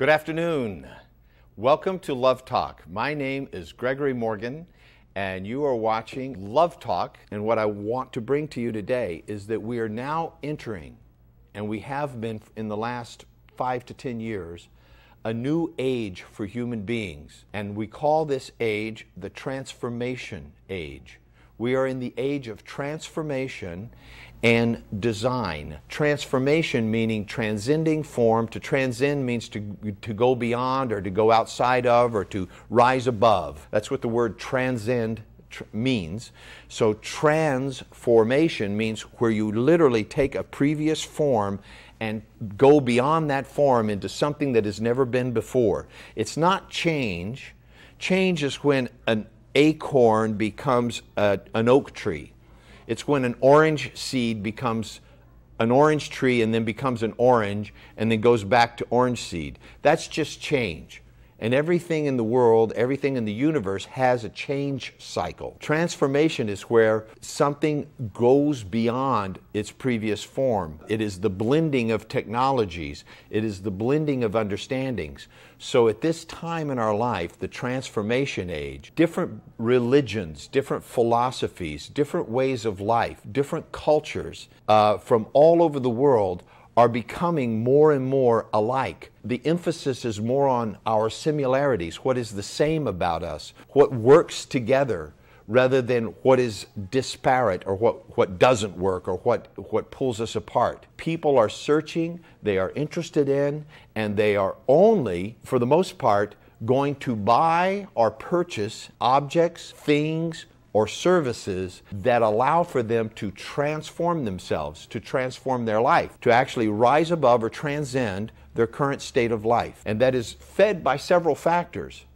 Good afternoon. Welcome to Love Talk. My name is Gregory Morgan, and you are watching Love Talk. And what I want to bring to you today is that we are now entering, and we have been in the last 5 to 10 years, a new age for human beings. And we call this age the transformation age. We are in the age of transformation and design. Transformation meaning transcending form. To transcend means to go beyond or to go outside of or to rise above. That's what the word transcend means. So transformation means where you literally take a previous form and go beyond that form into something that has never been before. It's not change. Change is when an acorn becomes an oak tree. It's when an orange seed becomes an orange tree and then becomes an orange and then goes back to orange seed. That's just change. And everything in the world, everything in the universe has a change cycle. Transformation is where something goes beyond its previous form. It is the blending of technologies. It is the blending of understandings. So at this time in our life, the transformation age, different religions, different philosophies, different ways of life, different cultures from all over the world are becoming more and more alike. The emphasis is more on our similarities, what is the same about us, what works together, rather than what is disparate or what doesn't work or what pulls us apart. People are searching, they are interested in, and they are only, for the most part, going to buy or purchase objects, things, or services that allow for them to transform themselves, to transform their life, to actually rise above or transcend their current state of life. And that is fed by several factors.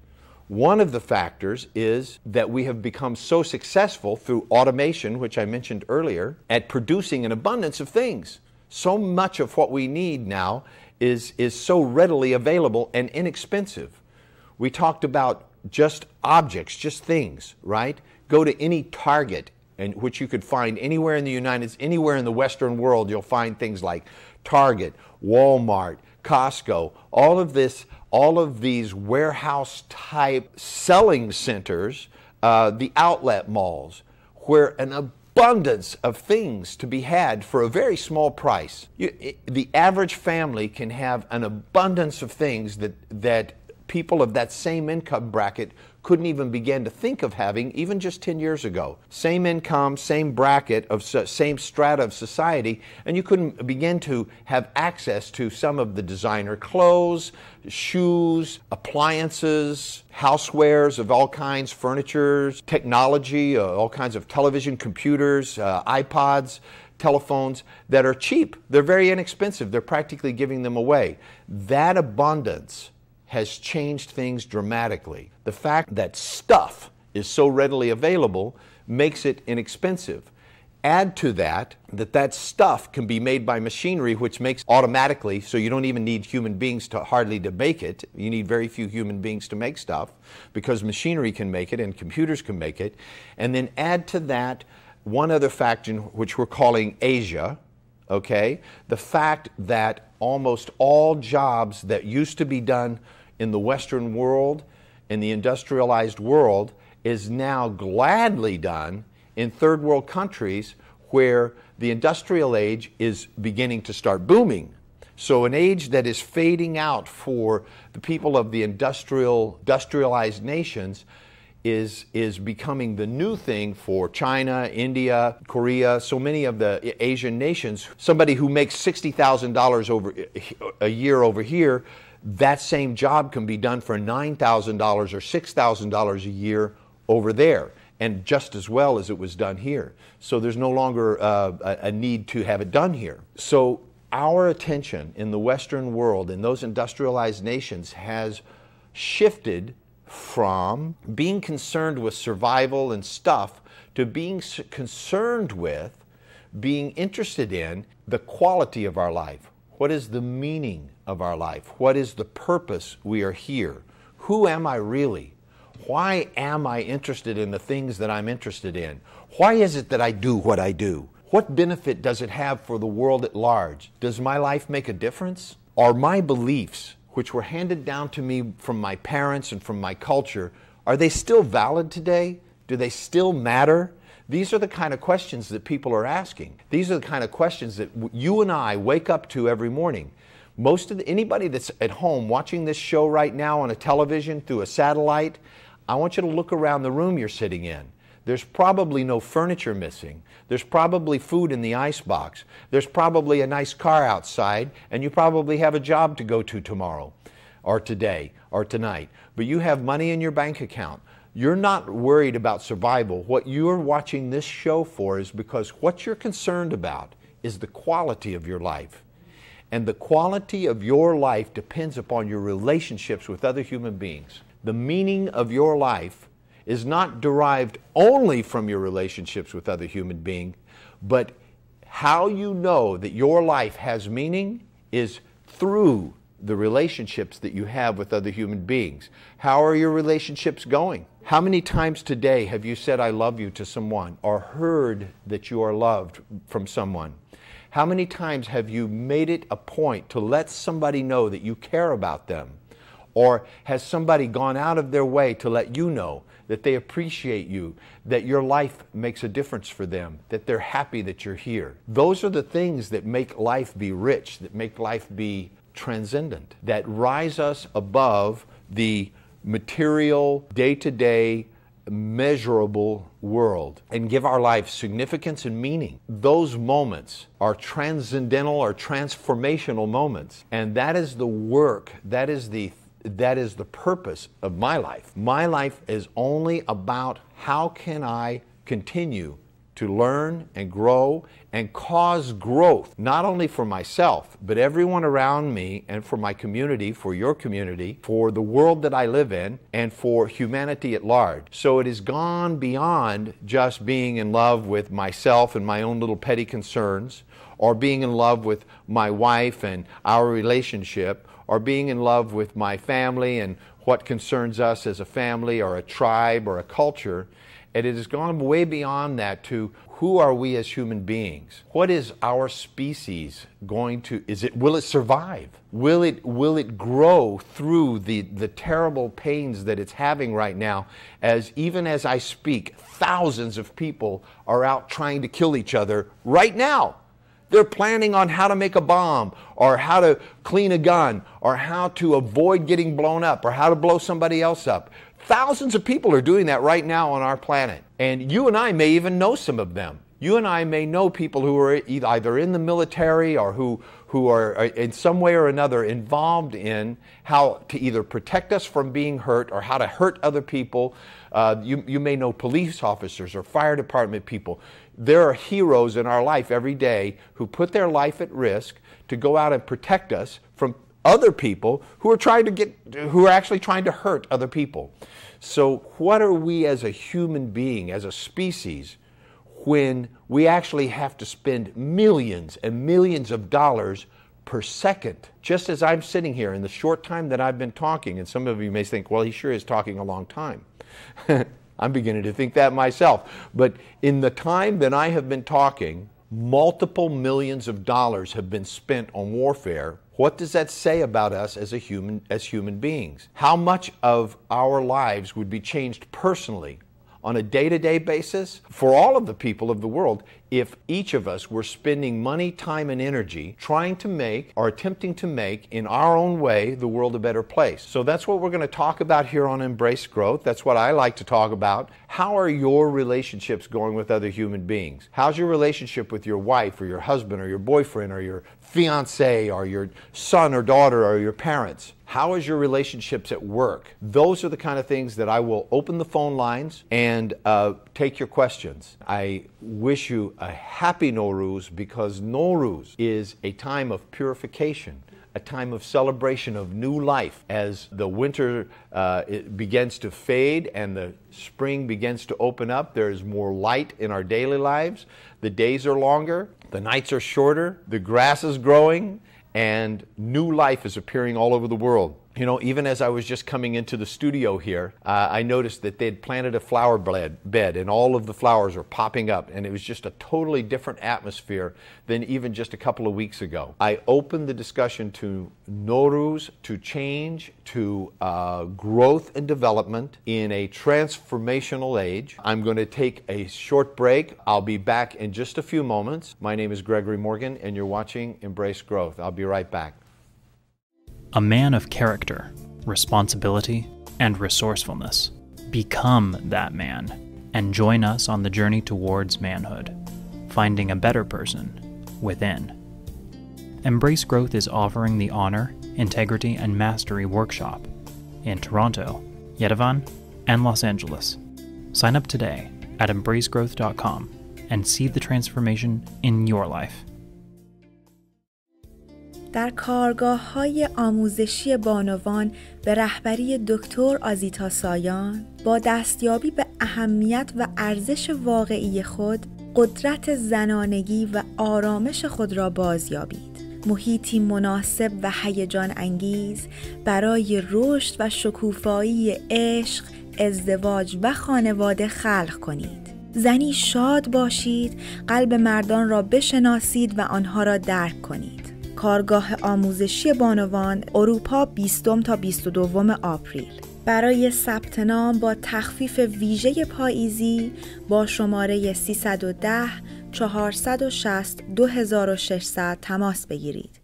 One of the factors is that we have become so successful through automation, which I mentioned earlier, at producing an abundance of things. So much of what we need now is so readily available and inexpensive. We talked about just objects, just things, right? Go to any Target, and which you could find anywhere in anywhere in the Western world. You'll find things like Target, Walmart, Costco, all of these warehouse type selling centers, the outlet malls, where an abundance of things to be had for a very small price. The average family can have an abundance of things that people of that same income bracket couldn't even begin to think of having even just 10 years ago. Same income, same bracket, same strata of society, and you couldn't begin to have access to some of the designer clothes, shoes, appliances, housewares of all kinds, furniture, technology, all kinds of television, computers, iPods, telephones that are cheap. They're very inexpensive. They're practically giving them away. That abundance has changed things dramatically. The fact that stuff is so readily available makes it inexpensive. Add to that stuff can be made by machinery, which makes automatically, so you don't even need human beings hardly to make it. You need very few human beings to make stuff because machinery can make it and computers can make it. And then add to that one other factor, which we're calling Asia. Okay, the fact that almost all jobs that used to be done in the Western world, in the industrialized world, is now gladly done in third world countries where the industrial age is beginning to start booming. So an age that is fading out for the people of the industrialized nations is becoming the new thing for China, India, Korea, so many of the Asian nations. Somebody who makes $60,000 over a year over here, that same job can be done for $9,000 or $6,000 a year over there, and just as well as it was done here. So there's no longer a need to have it done here. So our attention in the Western world, in those industrialized nations, has shifted from being concerned with survival and stuff to being concerned with, being interested in the quality of our life. What is the meaning of our life? What is the purpose we are here? Who am I really? Why am I interested in the things that I'm interested in? Why is it that I do what I do? What benefit does it have for the world at large? Does my life make a difference? Are my beliefs, which were handed down to me from my parents and from my culture, are they still valid today? Do they still matter? These are the kind of questions that people are asking. These are the kind of questions that you and I wake up to every morning. Anybody that's at home watching this show right now on a television, through a satellite, I want you to look around the room you're sitting in. There's probably no furniture missing. There's probably food in the icebox. There's probably a nice car outside, and you probably have a job to go to tomorrow or today or tonight. But you have money in your bank account. You're not worried about survival. What you're watching this show for is because what you're concerned about is the quality of your life. And the quality of your life depends upon your relationships with other human beings. The meaning of your life is not derived only from your relationships with other human beings, but how you know that your life has meaning is through the relationships that you have with other human beings. How are your relationships going? How many times today have you said I love you to someone or heard that you are loved from someone? How many times have you made it a point to let somebody know that you care about them? Or has somebody gone out of their way to let you know that they appreciate you, that your life makes a difference for them, that they're happy that you're here? Those are the things that make life be rich, that make life be transcendent, that rise us above the material, day-to-day, measurable world and give our life significance and meaning. Those moments are transcendental or transformational moments. And that is the work, that is the purpose of my life. My life is only about how can I continue to learn and grow and cause growth, not only for myself, but everyone around me and for my community, for your community, for the world that I live in, and for humanity at large. So it has gone beyond just being in love with myself and my own little petty concerns, or being in love with my wife and our relationship, or being in love with my family and what concerns us as a family or a tribe or a culture. And it has gone way beyond that to who are we as human beings? What is our species going to, will it survive? Will it grow through the terrible pains that it's having right now, as even as I speak, thousands of people are out trying to kill each other right now. They're planning on how to make a bomb, or how to clean a gun, or how to avoid getting blown up, or how to blow somebody else up. Thousands of people are doing that right now on our planet. And you and I may even know some of them. You and I may know people who are either in the military or who are in some way or another involved in how to either protect us from being hurt or how to hurt other people. You may know police officers or fire department people. There are heroes in our life every day who put their life at risk to go out and protect us from other people who are actually trying to hurt other people. So what are we as a human being, as a species, when we actually have to spend millions and millions of dollars per second? Just as I'm sitting here in the short time that I've been talking, and some of you may think, well, he sure is talking a long time. I'm beginning to think that myself. But in the time that I have been talking, multiple millions of dollars have been spent on warfare. What does that say about us as human beings? How much of our lives would be changed personally on a day-to-day basis for all of the people of the world if each of us were spending money, time, and energy trying to make or attempting to make in our own way the world a better place? So that's what we're going to talk about here on Embrace Growth. That's what I like to talk about. How are your relationships going with other human beings? How's your relationship with your wife or your husband or your boyfriend or your fiance or your son or daughter or your parents? How is your relationships at work? Those are the kind of things that I will open the phone lines and take your questions. I wish you a happy Nowruz, because Nowruz is a time of purification, a time of celebration of new life. As the winter it begins to fade and the spring begins to open up, there is more light in our daily lives. The days are longer, the nights are shorter, the grass is growing, and new life is appearing all over the world. You know, even as I was just coming into the studio here, I noticed that they'd planted a flower bed and all of the flowers were popping up, and it was just a totally different atmosphere than even just a couple of weeks ago. I opened the discussion to Nowruz, to change, to growth and development in a transformational age. I'm going to take a short break. I'll be back in just a few moments. My name is Gregory Morgan, and you're watching Embrace Growth. I'll be right back. A man of character, responsibility, and resourcefulness. Become that man and join us on the journey towards manhood, finding a better person within. Embrace Growth is offering the Honor, Integrity, and Mastery Workshop in Toronto, Yerevan, and Los Angeles. Sign up today at embracegrowth.com and see the transformation in your life. در کارگاه‌های آموزشی بانوان به رهبری دکتر آزیتا سایان با دستیابی به اهمیت و ارزش واقعی خود، قدرت زنانگی و آرامش خود را بازیابید. محیطی مناسب و هیجان انگیز برای رشد و شکوفایی عشق، ازدواج و خانواده خلق کنید. زنی شاد باشید، قلب مردان را بشناسید و آنها را درک کنید. کارگاه آموزشی بانوان اروپا 20 تا 22 آپریل. برای ثبت نام با تخفیف ویژه پاییزی با شماره 310 460 2600 تماس بگیرید.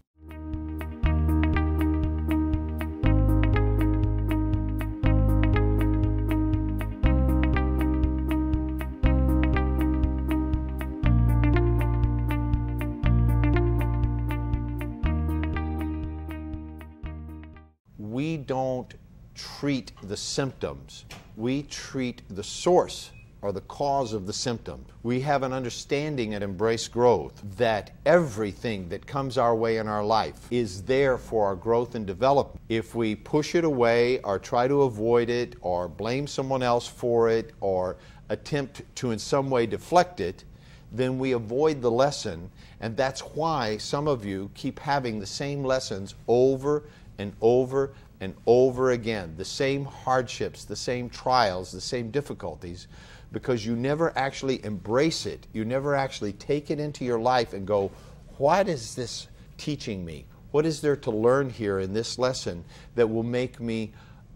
We don't treat the symptoms. We treat the source or the cause of the symptom. We have an understanding at Embrace Growth that everything that comes our way in our life is there for our growth and development. If we push it away or try to avoid it or blame someone else for it or attempt to in some way deflect it, then we avoid the lesson, and that's why some of you keep having the same lessons over and over and over again, the same hardships, the same trials, the same difficulties, because you never actually embrace it. You never actually take it into your life and go, what is this teaching me? What is there to learn here in this lesson that will make me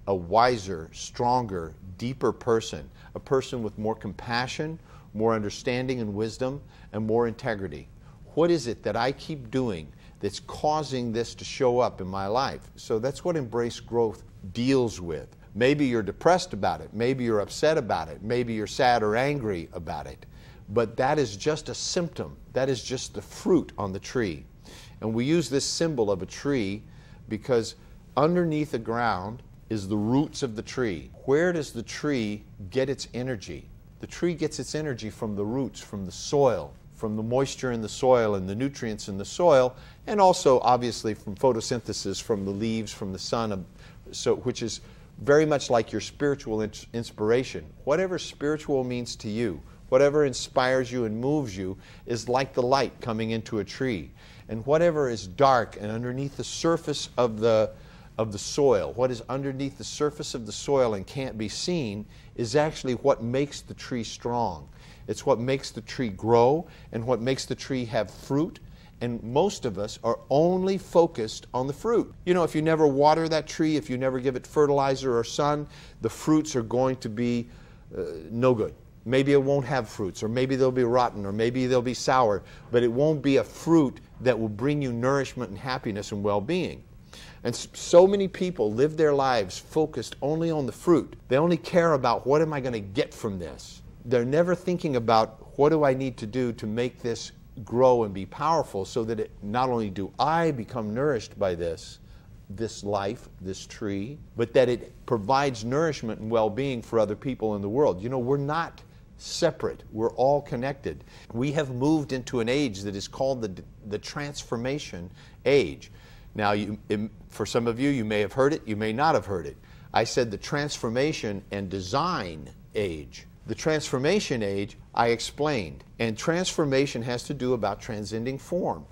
a wiser, stronger, deeper person, a person with more compassion, more understanding and wisdom, and more integrity? What is it that I keep doing that's causing this to show up in my life? So that's what Embrace Growth deals with. Maybe you're depressed about it, maybe you're upset about it, maybe you're sad or angry about it, but that is just a symptom. That is just the fruit on the tree. And we use this symbol of a tree because underneath the ground is the roots of the tree. Where does the tree get its energy? The tree gets its energy from the roots, from the soil, from the moisture in the soil and the nutrients in the soil, and also obviously from photosynthesis, from the leaves, from the sun, which is very much like your spiritual inspiration. Whatever spiritual means to you, whatever inspires you and moves you, is like the light coming into a tree. And whatever is dark and underneath the surface of the soil, what is underneath the surface of the soil and can't be seen, is actually what makes the tree strong. It's what makes the tree grow and what makes the tree have fruit. And most of us are only focused on the fruit. You know, if you never water that tree, if you never give it fertilizer or sun, the fruits are going to be no good. Maybe it won't have fruits, or maybe they'll be rotten, or maybe they'll be sour, but it won't be a fruit that will bring you nourishment and happiness and well-being. And so many people live their lives focused only on the fruit. They only care about what am I going to get from this. They're never thinking about what do I need to do to make this grow and be powerful so that it, not only do I become nourished by this life, this tree, but that it provides nourishment and well-being for other people in the world. You know, we're not separate. We're all connected. We have moved into an age that is called the transformation age. Now, for some of you, you may have heard it, you may not have heard it. I said the transformation and design age. The transformation age, I explained. And transformation has to do about transcending form.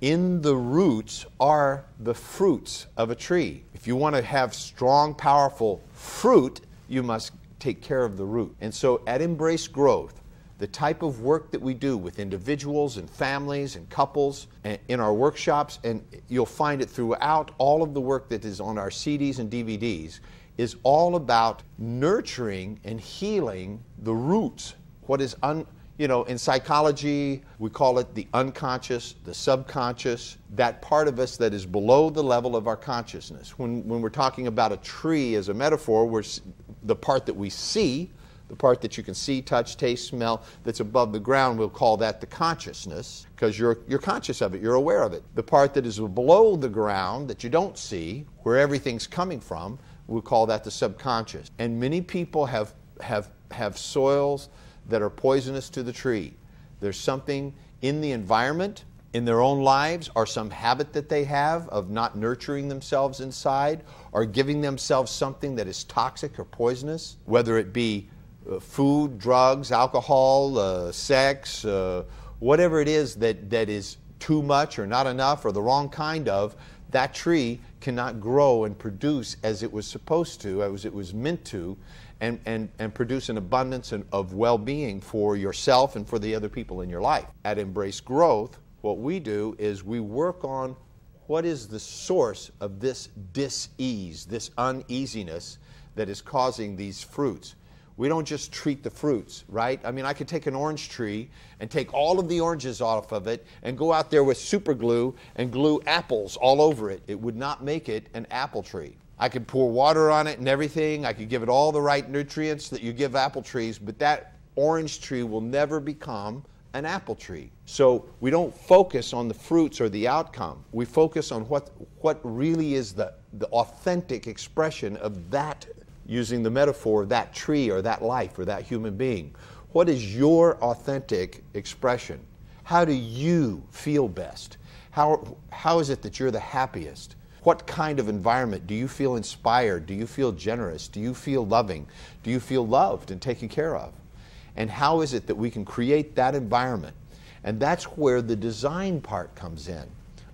in the roots are the fruits of a tree. If you want to have strong, powerful fruit, you must take care of the root. And so at Embrace Growth, the type of work that we do with individuals and families and couples and in our workshops, and you'll find it throughout all of the work that is on our CDs and DVDs, is all about nurturing and healing the roots. What is in psychology, we call it the unconscious, the subconscious, that part of us that is below the level of our consciousness. When we're talking about a tree as a metaphor, the part that we see, the part that you can see, touch, taste, smell, that's above the ground, we'll call that the consciousness, because you're conscious of it, you're aware of it. The part that is below the ground, that you don't see, where everything's coming from, we'll call that the subconscious. And many people have soils that are poisonous to the tree. There's something in the environment, in their own lives, or some habit that they have of not nurturing themselves inside, or giving themselves something that is toxic or poisonous, whether it be food, drugs, alcohol, sex, whatever it is that is too much or not enough or the wrong kind of, that tree cannot grow and produce as it was supposed to, as it was meant to, and produce an abundance of well-being for yourself and for the other people in your life. At Embrace Growth, what we do is we work on what is the source of this dis-ease, this uneasiness that is causing these fruits. We don't just treat the fruits, right? I mean, I could take an orange tree and take all of the oranges off of it and go out there with super glue and glue apples all over it. It would not make it an apple tree. I could pour water on it and everything. I could give it all the right nutrients that you give apple trees, but that orange tree will never become an apple tree. So we don't focus on the fruits or the outcome. We focus on what really is the authentic expression of that, using the metaphor of that tree or that life or that human being. What is your authentic expression? How do you feel best? How is it that you're the happiest? What kind of environment do you feel inspired? Do you feel generous? Do you feel loving? Do you feel loved and taken care of? And how is it that we can create that environment? And that's where the design part comes in.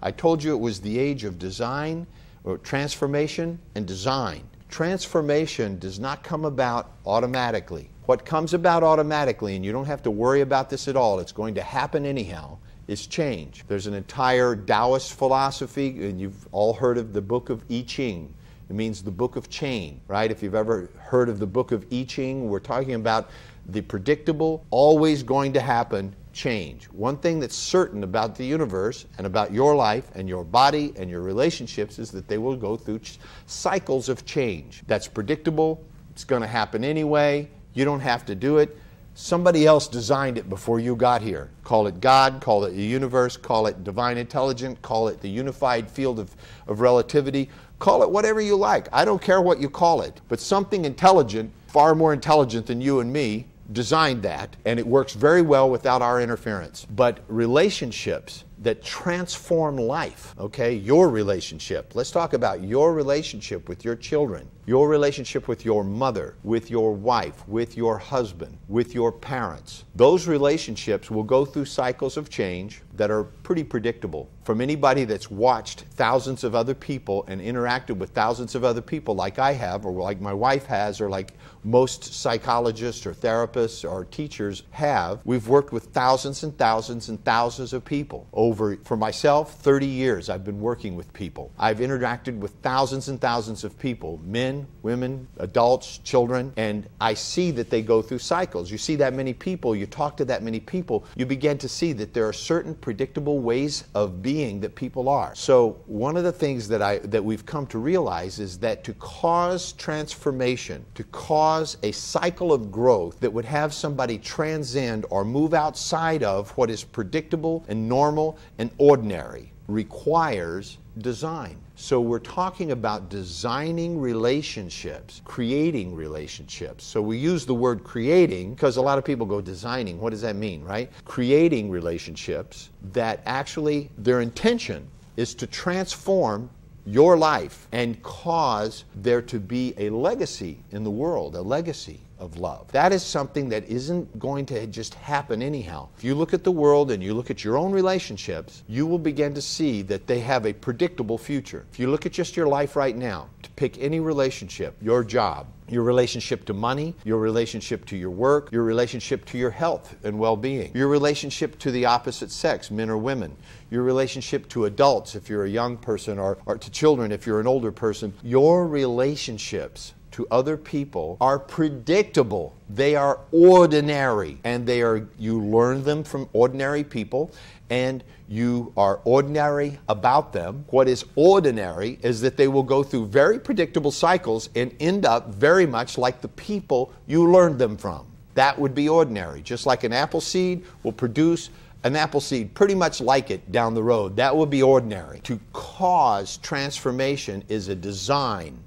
I told you it was the age of design, or transformation and design. Transformation does not come about automatically. What comes about automatically, and you don't have to worry about this at all, it's going to happen anyhow, is change. There's an entire Taoist philosophy, and you've all heard of the book of I Ching. It means the book of chain, right? If you've ever heard of the book of I Ching, we're talking about the predictable, always going to happen change. One thing that's certain about the universe and about your life and your body and your relationships is that they will go through cycles of change. That's predictable. It's going to happen anyway. You don't have to do it. Somebody else designed it before you got here. Call it God, call it the universe, call it divine intelligence, call it the unified field of relativity. Call it whatever you like. I don't care what you call it. But something intelligent, far more intelligent than you and me, designed that, and it works very well without our interference. But relationships that transform life, okay, your relationship. Let's talk about your relationship with your children, your relationship with your mother, with your wife, with your husband, with your parents. Those relationships will go through cycles of change that are pretty predictable. From anybody that's watched thousands of other people and interacted with thousands of other people like I have, or like my wife has, or like most psychologists or therapists or teachers have, we've worked with thousands and thousands and thousands of people. For myself, 30 years I've been working with people. I've interacted with thousands and thousands of people, men, women, adults, children, and I see that they go through cycles. You see that many people, you talk to that many people, you begin to see that there are certain predictable ways of being that people are. So one of the things that we've come to realize is that to cause transformation, to cause a cycle of growth that would have somebody transcend or move outside of what is predictable and normal and ordinary, requires design. So we're talking about designing relationships, creating relationships. So we use the word creating because a lot of people go designing. What does that mean, right? Creating relationships that actually their intention is to transform your life and cause there to be a legacy in the world, a legacy of love. That is something that isn't going to just happen anyhow. If you look at the world and you look at your own relationships, you will begin to see that they have a predictable future. If you look at just your life right now, to pick any relationship, your job, your relationship to money, your relationship to your work, your relationship to your health and well-being, your relationship to the opposite sex, men or women, your relationship to adults if you're a young person, or to children if you're an older person, your relationships to other people are predictable. They are ordinary, and you learn them from ordinary people, and you are ordinary about them. What is ordinary is that they will go through very predictable cycles and end up very much like the people you learned them from. That would be ordinary. Just like an apple seed will produce an apple seed pretty much like it down the road. That would be ordinary. To cause transformation is a design.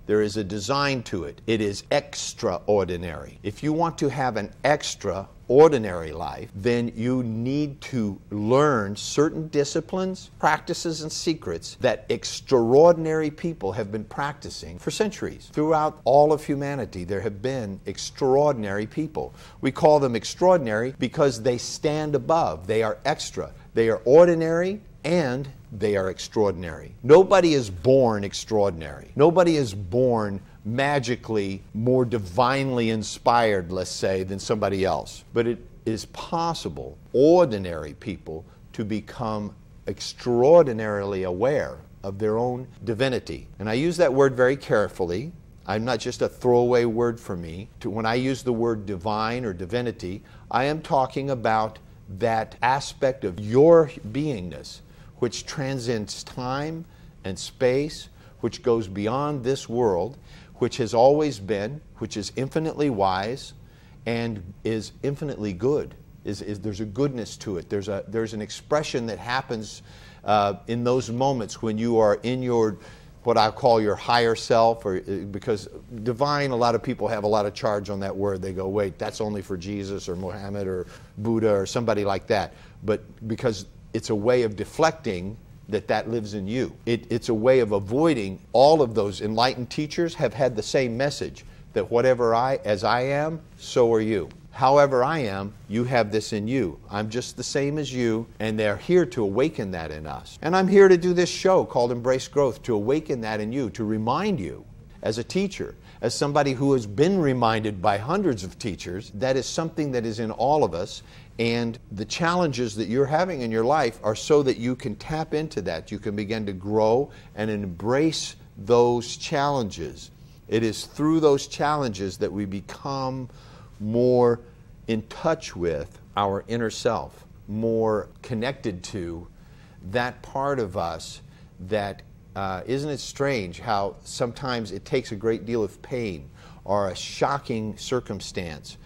There is a design to it. It is extraordinary. If you want to have an extraordinary life, then you need to learn certain disciplines, practices, and secrets that extraordinary people have been practicing for centuries. Throughout all of humanity, there have been extraordinary people. We call them extraordinary because they stand above. They are extra. They are ordinary and they are extraordinary. Nobody is born extraordinary. Nobody is born magically more divinely inspired, let's say, than somebody else. But it is possible, ordinary people, to become extraordinarily aware of their own divinity. And I use that word very carefully. I'm not just a throwaway word for me. When I use the word divine or divinity, I am talking about that aspect of your beingness which transcends time and space, which goes beyond this world, which has always been, which is infinitely wise, and is infinitely good. There's a goodness to it. There's an expression that happens in those moments when you are in your, what I call your higher self, or because divine, a lot of people have a lot of charge on that word. They go, wait, that's only for Jesus or Muhammad or Buddha or somebody like that. But because it's a way of deflecting that lives in you. It's a way of avoiding all of those. Enlightened teachers have had the same message, that whatever as I am, so are you. However I am, you have this in you. I'm just the same as you, and they're here to awaken that in us. And I'm here to do this show called Embrace Growth, to awaken that in you, to remind you as a teacher, as somebody who has been reminded by hundreds of teachers, that is something that is in all of us. And the challenges that you're having in your life are so that you can tap into that. You can begin to grow and embrace those challenges. It is through those challenges that we become more in touch with our inner self, more connected to that part of us that, isn't it strange how sometimes it takes a great deal of pain or a shocking circumstance.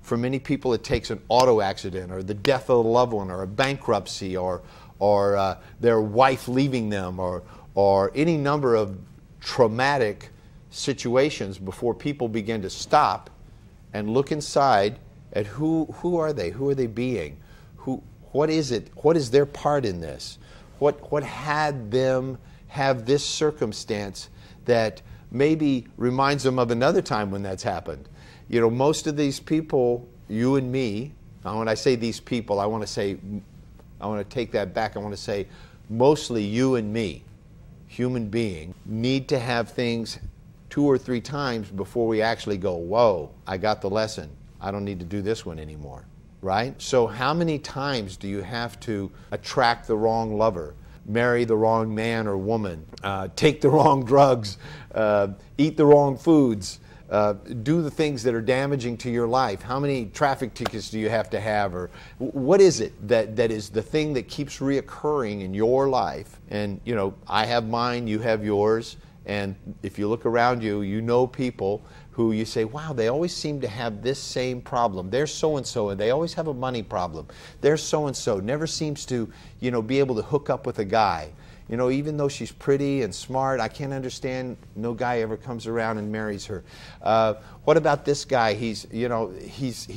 For many people, it takes an auto accident or the death of a loved one or a bankruptcy or their wife leaving them or any number of traumatic situations before people begin to stop and look inside at who are they? Who are they being? What is it? What is their part in this? What had them have this circumstance that maybe reminds them of another time when that's happened? You know, most of these people, you and me, now when I say these people, I want to take that back. I want to say mostly you and me, human being, need to have things 2 or 3 times before we actually go, whoa, I got the lesson. I don't need to do this one anymore, right? So how many times do you have to attract the wrong lover, marry the wrong man or woman, take the wrong drugs, eat the wrong foods, do the things that are damaging to your life? How many traffic tickets do you have to have? Or what is it that is the thing that keeps reoccurring in your life? And, you know, I have mine, you have yours. And if you look around you, you know people who you say, wow, they always seem to have this same problem. They're so-and-so, and they always have a money problem. They're so-and-so, never seems to, you know, be able to hook up with a guy. You know, even though she's pretty and smart, I can't understand no guy ever comes around and marries her. What about this guy? He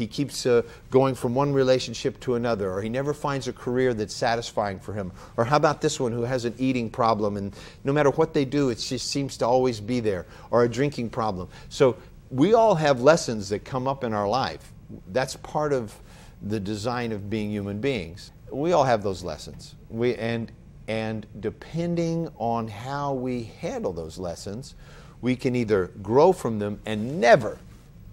keeps going from one relationship to another, or he never finds a career that's satisfying for him. Or how about this one who has an eating problem, and no matter what they do, it just seems to always be there, or a drinking problem. So we all have lessons that come up in our life. That's part of the design of being human beings. We all have those lessons. And depending on how we handle those lessons, we can either grow from them and never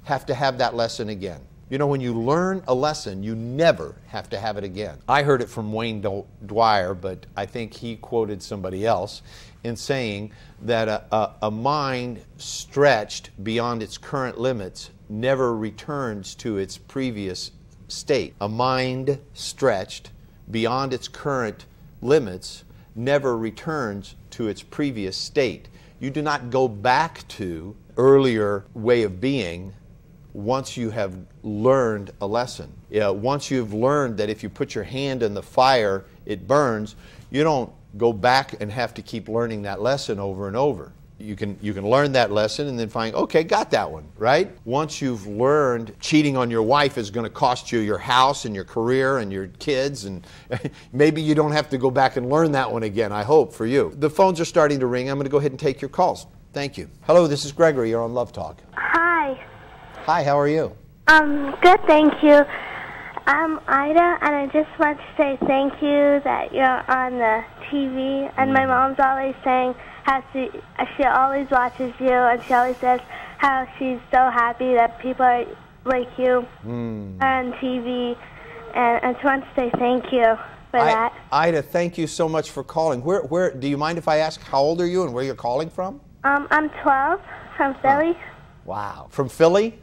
have to have that lesson again. You know, when you learn a lesson, you never have to have it again. I heard it from Wayne Dwyer, but I think he quoted somebody else in saying that a mind stretched beyond its current limits never returns to its previous state. A mind stretched beyond its current limits never returns to its previous state. You do not go back to earlier way of being once you have learned a lesson. Once you've learned that if you put your hand in the fire, it burns, you don't go back and have to keep learning that lesson over and over. You can learn that lesson and then find, okay, got that one, right? Once you've learned cheating on your wife is going to cost you your house and your career and your kids, and maybe you don't have to go back and learn that one again, I hope, for you. The phones are starting to ring. I'm going to go ahead and take your calls. Thank you. Hello, this is Gregory. You're on Love Talk. Hi. Hi, how are you? Good, thank you. I'm Ida, and I just want to say thank you that you're on the TV, and my mom's always saying how she always watches you, and she always says how she's so happy that people are like you on TV, and I just want to say thank you for that. Ida, thank you so much for calling. Where do you mind if I ask how old are you and where you're calling from? I'm 12, from Philly. Wow. From Philly?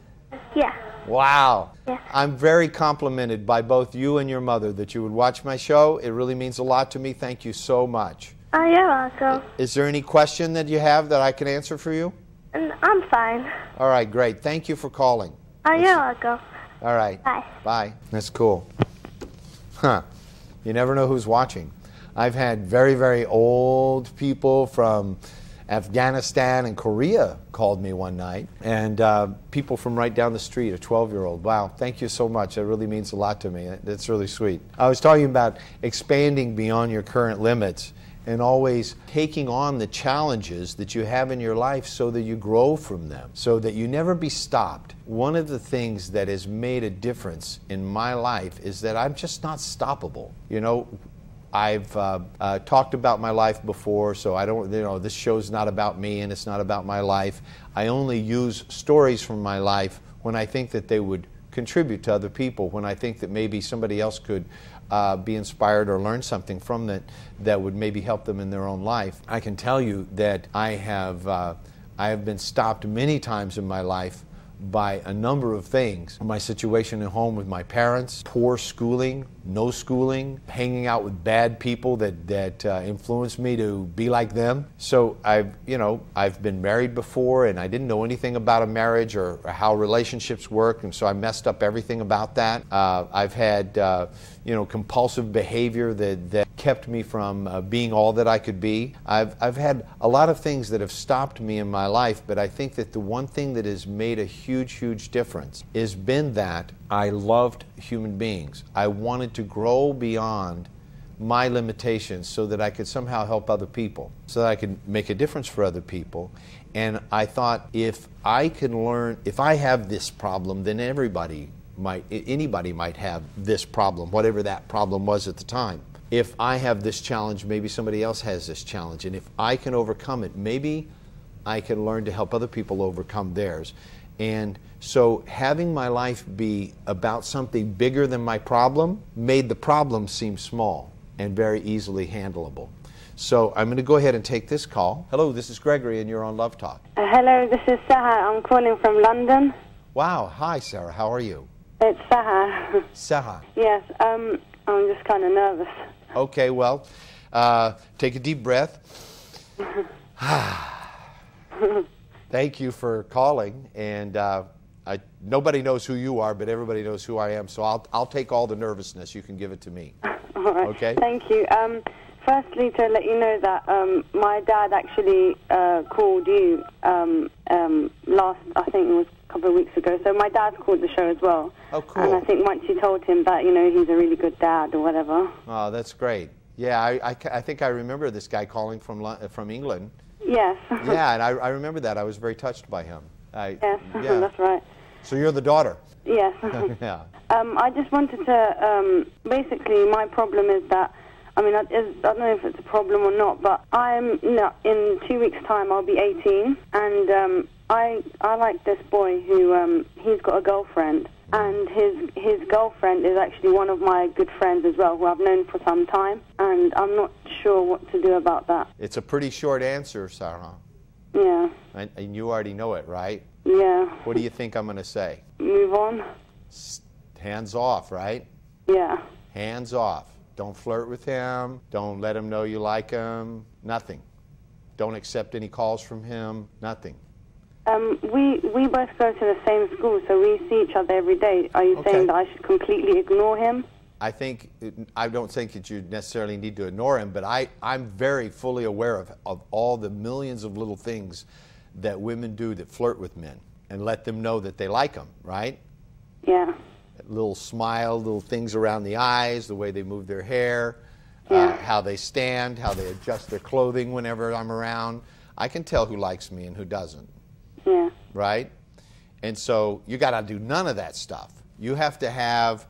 Yeah. Wow. Yeah. I'm very complimented by both you and your mother that you would watch my show. It really means a lot to me. Thank you so much. Oh, you're welcome. Is there any question that you have that I can answer for you? I'm fine. All right, great. Thank you for calling. Oh, you're welcome. All right. Bye. Bye. That's cool. Huh. You never know who's watching. I've had very, very old people from Afghanistan and Korea called me one night, and people from right down the street, a 12-year-old. Wow, thank you so much. That really means a lot to me. That's really sweet. I was talking about expanding beyond your current limits and always taking on the challenges that you have in your life so that you grow from them, so that you never be stopped. One of the things that has made a difference in my life is that I'm just not stoppable. You know, I've talked about my life before, so I don't, this show's not about me and it's not about my life. I only use stories from my life when I think that they would contribute to other people, when I think that maybe somebody else could be inspired or learn something from that would maybe help them in their own life. I can tell you that I have been stopped many times in my life by a number of things. My situation at home with my parents, poor schooling, no schooling, hanging out with bad people that influenced me to be like them. So I've been married before, and I didn't know anything about a marriage or how relationships work, and so I messed up everything about that. I've had compulsive behavior that kept me from being all that I could be. I've had a lot of things that have stopped me in my life, but I think that the one thing that has made a huge difference has been that I loved human beings. I wanted to grow beyond my limitations so that I could somehow help other people, so that I could make a difference for other people. And I thought, if I can learn, if I have this problem, then anybody might have this problem, whatever that problem was at the time. If I have this challenge, maybe somebody else has this challenge. And if I can overcome it, maybe I can learn to help other people overcome theirs. And so having my life be about something bigger than my problem made the problem seem small and very easily handleable. So I'm going to go ahead and take this call. Hello, this is Gregory, and you're on Love Talk. Hello, this is Saha. I'm calling from London. Wow. Hi, Sarah. How are you? It's Saha. Saha. Yes, I'm just kind of nervous. Okay, well, take a deep breath. Thank you for calling, and nobody knows who you are, but everybody knows who I am, so I'll take all the nervousness. You can give it to me. All right. Okay? Thank you. Firstly, to let you know that my dad actually called you last, I think it was a couple of weeks ago. So my dad's called the show as well. Oh, cool. And I think once you told him that, you know, he's a really good dad or whatever. Oh, that's great. Yeah, I think I remember this guy calling from England. Yes. Yeah, and I remember that. I was very touched by him. Yes, Yeah. that's right. So you're the daughter. Yes. Yeah. I just wanted to, basically my problem is that, I mean, I don't know if it's a problem or not, but in 2 weeks' time I'll be 18, and I like this boy who, he's got a girlfriend, and his girlfriend is actually one of my good friends as well, who I've known for some time, and I'm not sure what to do about that. It's a pretty short answer, Sarah. Yeah. And you already know it, right? Yeah. What do you think I'm going to say? Move on? Hands off, right? Yeah. Hands off. Don't flirt with him. Don't let him know you like him. Nothing. Don't accept any calls from him. Nothing. We both go to the same school, so we see each other every day. Are you saying that I should completely ignore him? I don't think that you necessarily need to ignore him, but I'm very fully aware of all the millions of little things that women do that flirt with men and let them know that they like them, right? Yeah. Little smile, little things around the eyes, the way they move their hair, Yeah. how they stand, how they adjust their clothing whenever I'm around. I can tell who likes me and who doesn't. Yeah. Right? And so you got to do none of that stuff. You have to have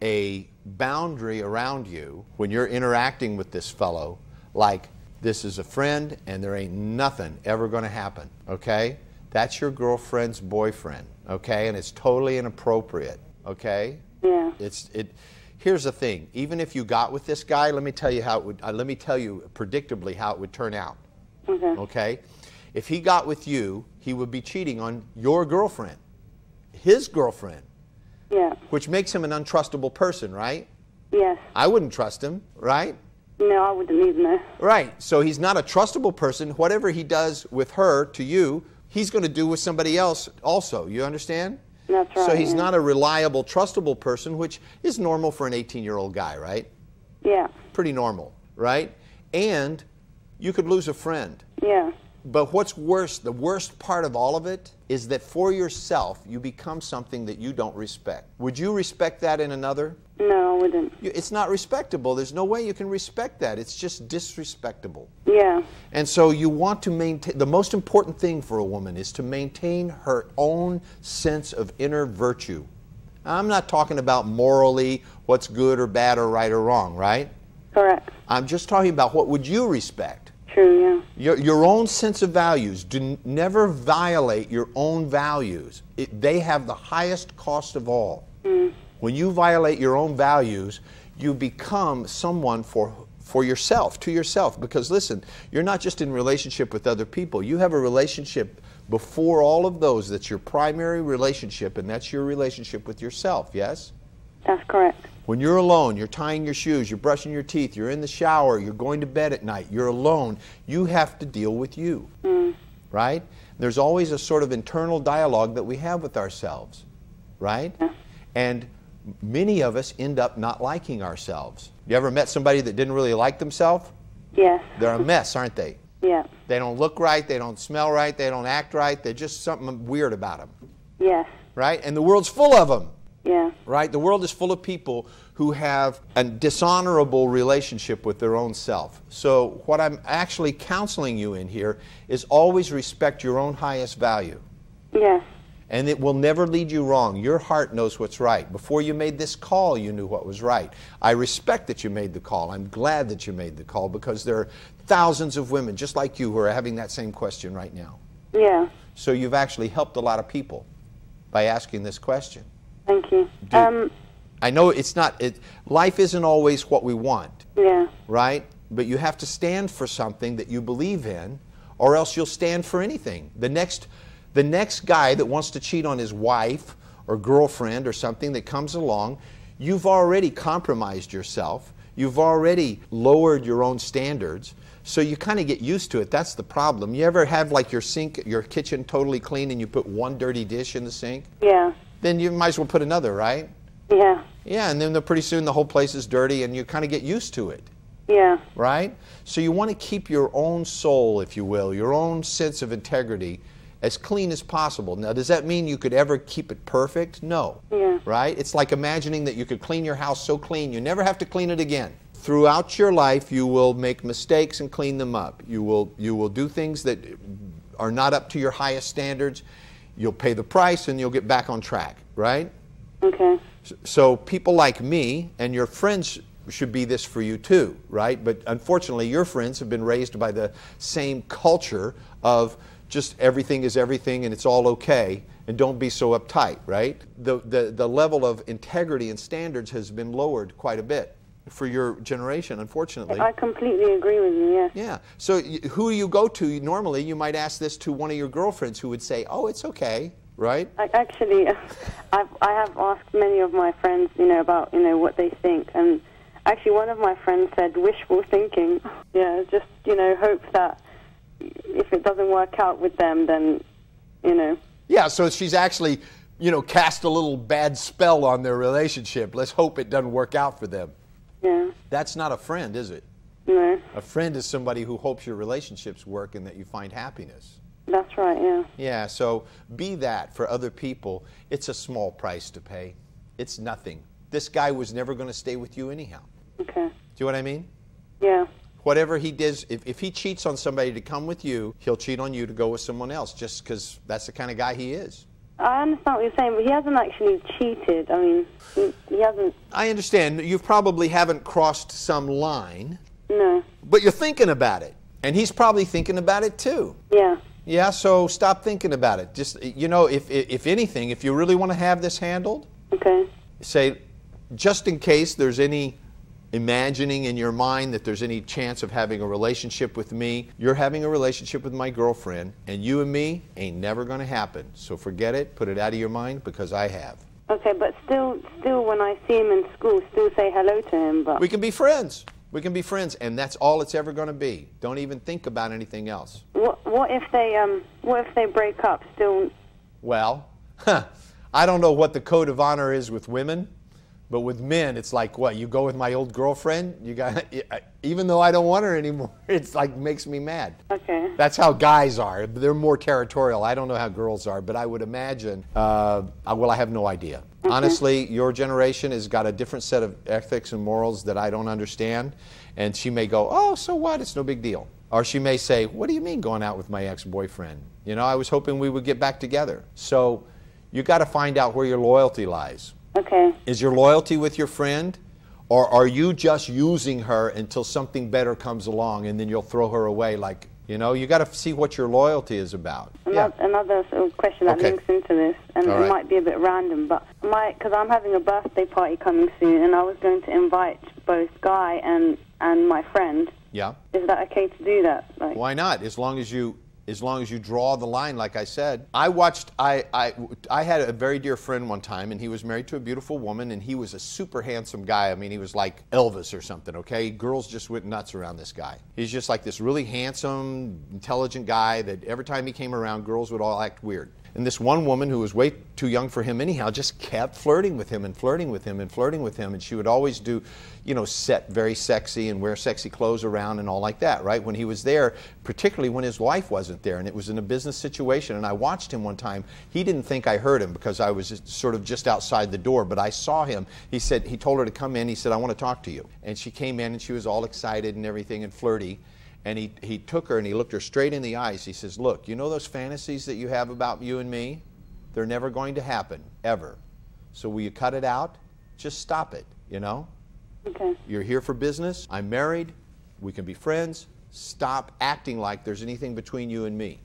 a boundary around you when you're interacting with this fellow, like this is a friend and there ain't nothing ever going to happen, okay? That's your girlfriend's boyfriend, okay? And it's totally inappropriate, okay? Yeah. Here's the thing. Even if you got with this guy, let me tell you predictably how it would turn out. Okay. Okay? If he got with you, he would be cheating on your girlfriend, his girlfriend. Yeah. Which makes him an untrustable person, right? Yes. I wouldn't trust him, right? No, I wouldn't either, no. Right. So he's not a trustable person. Whatever he does with her to you, he's going to do with somebody else also. You understand? That's right. So he's not a reliable, trustable person, which is normal for an 18-year-old guy, right? Yeah. Pretty normal, right? And you could lose a friend. Yeah. But what's worse, the worst part of all of it, is that for yourself, you become something that you don't respect. Would you respect that in another? No, I wouldn't. It's not respectable. There's no way you can respect that. It's just disrespectable. Yeah. And so you want to maintain, the most important thing for a woman is to maintain her own sense of inner virtue. I'm not talking about morally, what's good or bad or right or wrong, right? Correct. I'm just talking about what would you respect. True, yeah. Your own sense of values. Never violate your own values. They have the highest cost of all. When you violate your own values, you become someone for yourself, to yourself. Because listen, you're not just in relationship with other people. You have a relationship before all of those that's your primary relationship, and that's your relationship with yourself, yes? That's correct. When you're alone, you're tying your shoes, you're brushing your teeth, you're in the shower, you're going to bed at night, you're alone, you have to deal with you, right? There's always a sort of internal dialogue that we have with ourselves, right? Yeah. And many of us end up not liking ourselves. You ever met somebody that didn't really like themselves? Yes. They're a mess, aren't they? Yeah. They don't look right, they don't smell right, they don't act right, they're just something weird about them, Yes. right? And the world's full of them. Yeah. Right? The world is full of people who have a dishonorable relationship with their own self. So what I'm actually counseling you in here is always respect your own highest value. Yes. And it will never lead you wrong. Your heart knows what's right. Before you made this call, you knew what was right. I respect that you made the call. I'm glad that you made the call, because there are thousands of women just like you who are having that same question right now. Yeah. So you've actually helped a lot of people by asking this question. Thank you. I know it's not, life isn't always what we want, Yeah. right? But you have to stand for something that you believe in, or else you'll stand for anything. The next guy that wants to cheat on his wife or girlfriend or something that comes along, you've already compromised yourself. You've already lowered your own standards. So you kind of get used to it. That's the problem. You ever have like your sink, your kitchen totally clean, and you put one dirty dish in the sink? Yeah. Then you might as well put another, right? Yeah. Yeah, and then pretty soon the whole place is dirty and you kind of get used to it. Yeah. Right? So you want to keep your own soul, if you will, your own sense of integrity as clean as possible. Now, does that mean you could ever keep it perfect? No. Yeah. Right? It's like imagining that you could clean your house so clean you never have to clean it again. Throughout your life, you will make mistakes and clean them up. You will do things that are not up to your highest standards. You'll pay the price and you'll get back on track, right? Okay. So people like me and your friends should be this for you too, right? But unfortunately, your friends have been raised by the same culture of just everything is everything and it's all okay, and don't be so uptight, right? The level of integrity and standards has been lowered quite a bit for your generation, unfortunately. I completely agree with you, yes. Yeah. So who do you go to normally? You might ask this to one of your girlfriends who would say, oh, it's okay, right? Actually, I have asked many of my friends, about, what they think, and actually one of my friends said wishful thinking. Yeah, just, hope that if it doesn't work out with them, then, Yeah, so she's actually, cast a little bad spell on their relationship. Let's hope it doesn't work out for them. Yeah. That's not a friend, is it? No. A friend is somebody who hopes your relationships work and that you find happiness. That's right, yeah. Yeah, so be that for other people. It's a small price to pay. It's nothing. This guy was never going to stay with you anyhow. Okay. Do you know what I mean? Yeah. Whatever he does, if he cheats on somebody to come with you, he'll cheat on you to go with someone else just because that's the kind of guy he is. I understand what you're saying, but he hasn't actually cheated. I mean, he hasn't... I understand. You probably haven't crossed some line. No. But you're thinking about it. And he's probably thinking about it too. Yeah. Yeah, so stop thinking about it. Just, if anything, if you really want to have this handled, okay, say, just in case there's any imagining in your mind that there's any chance of having a relationship with me, you're having a relationship with my girlfriend, and you and me ain't never going to happen. So forget it, put it out of your mind, because I have. Okay, but still when I see him in school, still say hello to him, but... We can be friends. We can be friends, and that's all it's ever going to be. Don't even think about anything else. What if they break up still? Well, I don't know what the code of honor is with women, but with men, it's like, what, you go with my old girlfriend? You got, even though I don't want her anymore, it's like makes me mad. Okay. That's how guys are. They're more territorial. I don't know how girls are, but I would imagine, well, I have no idea. Okay. Honestly, your generation has got a different set of ethics and morals that I don't understand, and she may go, oh, so what? It's no big deal. Or she may say, what do you mean going out with my ex-boyfriend? I was hoping we would get back together. So you got to find out where your loyalty lies. Okay. Is your loyalty with your friend, or are you just using her until something better comes along and then you'll throw her away? Like, you got to see what your loyalty is about. Another sort of question that links into this, and All right. It might be a bit random, but because I'm having a birthday party coming soon, and I was going to invite both Guy and my friend. Yeah. Is that okay to do that? Like, why not? As long as you draw the line, like I said. I had a very dear friend one time, and he was married to a beautiful woman, and he was a super handsome guy. I mean, he was like Elvis or something, okay? Girls just went nuts around this guy. He's just like this really handsome, intelligent guy that every time he came around, girls would all act weird. And this one woman who was way too young for him anyhow just kept flirting with him and flirting with him and flirting with him. And she would always do, set very sexy and wear sexy clothes around and all like that, right? When he was there, particularly when his wife wasn't there, and it was in a business situation. And I watched him one time. He didn't think I heard him because I was sort of just outside the door, but I saw him. He told her to come in. He said, I want to talk to you. And she came in and she was all excited and everything and flirty. And he took her and he looked her straight in the eyes. He says, look, you know those fantasies that you have about you and me? They're never going to happen, ever. So will you cut it out? Just stop it, Okay. You're here for business. I'm married. We can be friends. Stop acting like there's anything between you and me.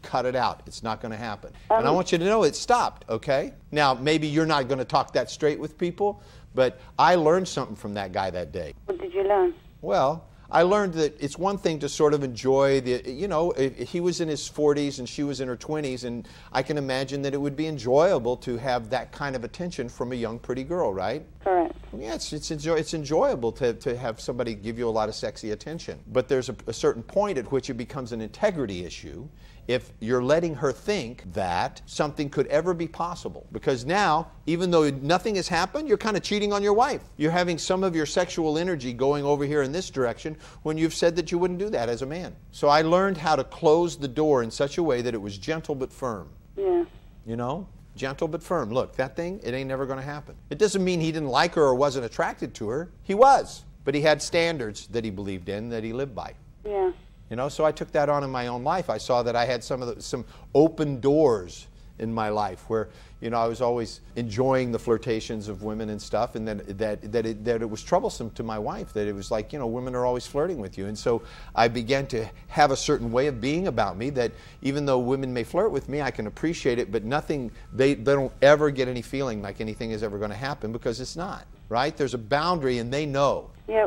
Cut it out. It's not going to happen. And I want you to know it stopped, okay? Now, maybe you're not going to talk that straight with people, but I learned something from that guy that day. What did you learn? Well, I learned that it's one thing to sort of enjoy he was in his 40s and she was in her 20s, and I can imagine that it would be enjoyable to have that kind of attention from a young, pretty girl, right? Correct. Yeah, it's enjoyable to have somebody give you a lot of sexy attention. But there's a certain point at which it becomes an integrity issue if you're letting her think that something could ever be possible. Because now, even though nothing has happened, you're kind of cheating on your wife. You're having some of your sexual energy going over here in this direction when you've said that you wouldn't do that as a man. So I learned how to close the door in such a way that it was gentle but firm. Yeah. You know? Gentle but firm. Look, that thing, it ain't never going to happen. It doesn't mean he didn't like her or wasn't attracted to her. He was. But he had standards that he believed in, that he lived by. Yeah. You know, so I took that on in my own life. I saw that I had some open doors in my life where, you know, I was always enjoying the flirtations of women and stuff, and then that it was troublesome to my wife, that it was like, you know, women are always flirting with you. And so I began to have a certain way of being about me that even though women may flirt with me, I can appreciate it, but nothing, they don't ever get any feeling like anything is ever going to happen, because it's not, right? There's a boundary and they know. Yeah,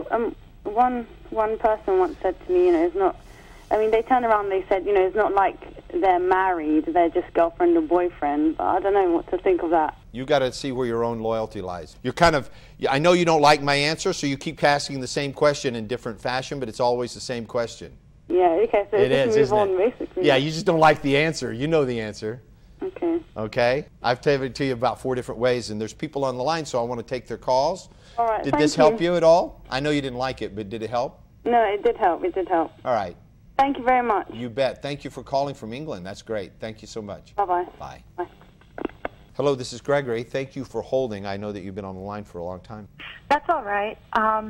one person once said to me, you know, it's not, I mean, they turned around and they said, you know, it's not like they're married, they're just girlfriend or boyfriend, but I don't know what to think of that. You got to see where your own loyalty lies. You're kind of, I know you don't like my answer, so you keep asking the same question in different fashion, but it's always the same question. Yeah, okay, so it is, move isn't on, it? basically. Yeah, you just don't like the answer. You know the answer. Okay. Okay? I've told it to you about 4 different ways, and there's people on the line, so I want to take their calls. All right, Did this help you at all? I know you didn't like it, but did it help? No, it did help, it did help. All right. Thank you very much. You bet. Thank you for calling from England. That's great. Thank you so much. Bye-bye. Bye. Bye. Hello, this is Gregory. Thank you for holding. I know that you've been on the line for a long time. That's all right. I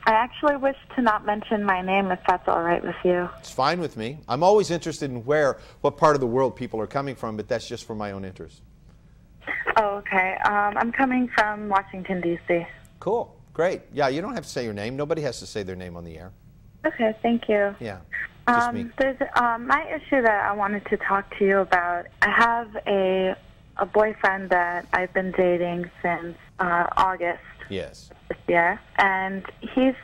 actually wish to not mention my name, if that's all right with you. It's fine with me. I'm always interested in what part of the world people are coming from, but that's just for my own interest. Oh, okay. I'm coming from Washington, D.C. Cool. Great. Yeah, you don't have to say your name. Nobody has to say their name on the air. Okay, thank you. Yeah, just me. There's my issue that I wanted to talk to you about. I have a boyfriend that I've been dating since August Yes. this year, and he's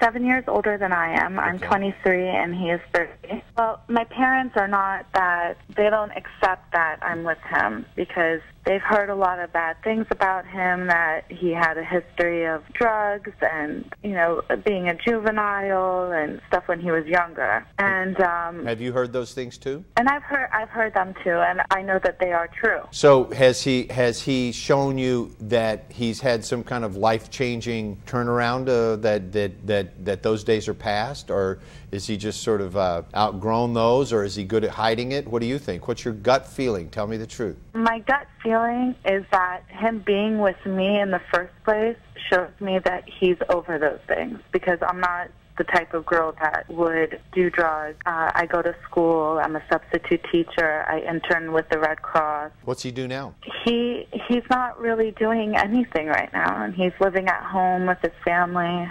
7 years older than I am. I'm 23 and he is 30. Well, my parents are not that, they don't accept that I'm with him because they've heard a lot of bad things about him, that he had a history of drugs and, you know, being a juvenile and stuff when he was younger. And have you heard those things too? And I've heard them too, and I know that they are true. So has he shown you that he's had some kind of life-changing turnaround, that those days are past, or is he just sort of outgrown those, or is he good at hiding it? What do you think? What's your gut feeling? Tell me the truth. My gut feeling is that him being with me in the first place shows me that he's over those things, because I'm not the type of girl that would do drugs. I go to school. I'm a substitute teacher. I intern with the Red Cross. What's he do now? He's not really doing anything right now, and he's living at home with his family.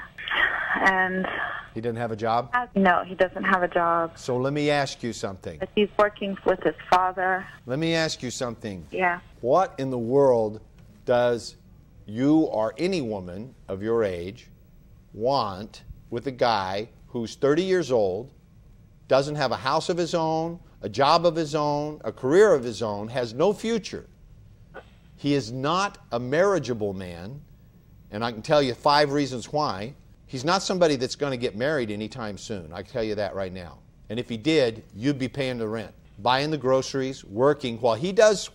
And he doesn't have a job? No, he doesn't have a job. So let me ask you something. But he's working with his father. Let me ask you something. Yeah. What in the world does you or any woman of your age want with a guy who's 30 years old, doesn't have a house of his own, a job of his own, a career of his own, has no future? He is not a marriageable man, and I can tell you 5 reasons why. He's not somebody that's going to get married anytime soon. I can tell you that right now. And if he did, you'd be paying the rent, buying the groceries, working, while he does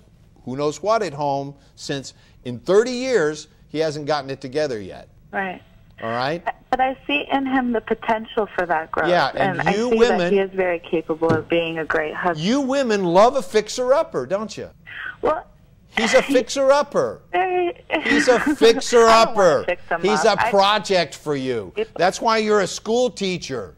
who knows what at home, since in 30 years, he hasn't gotten it together yet. Right. All right? But I see in him the potential for that growth. Yeah, and I you see women, that he is very capable of being a great husband. You women love a fixer-upper, don't you? Well, he's a fixer-upper. He's a I fixer-upper. don't want to fix him He's up. a project for you. That's why you're a school teacher.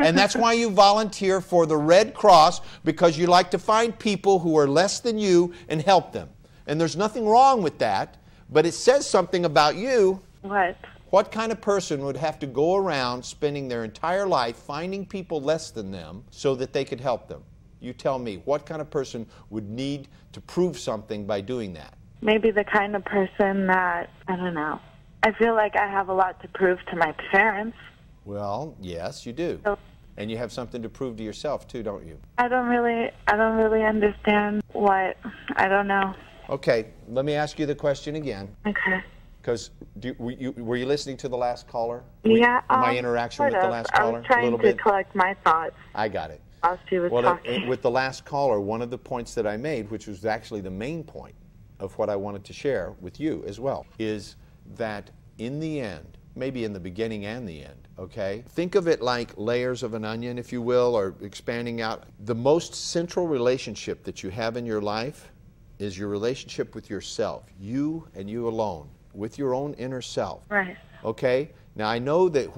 And that's why you volunteer for the Red Cross, because you like to find people who are less than you and help them. And there's nothing wrong with that, but it says something about you. What? What kind of person would have to go around spending their entire life finding people less than them so that they could help them? You tell me, what kind of person would need to prove something by doing that? Maybe the kind of person that, I don't know. I feel like I have a lot to prove to my parents. Well, yes, you do. So, and you have something to prove to yourself too, don't you? I don't really understand what, I don't know. Okay, let me ask you the question again. Okay. Because were you listening to the last caller? Yeah. My interaction with the last caller? I was trying to collect my thoughts. I got it. While she was talking. With the last caller, one of the points that I made, which was actually the main point of what I wanted to share with you as well, is that in the end, maybe in the beginning and the end, okay? Think of it like layers of an onion, if you will, or expanding out. The most central relationship that you have in your life is your relationship with yourself, you and you alone, with your own inner self. Right. Okay? Now I know that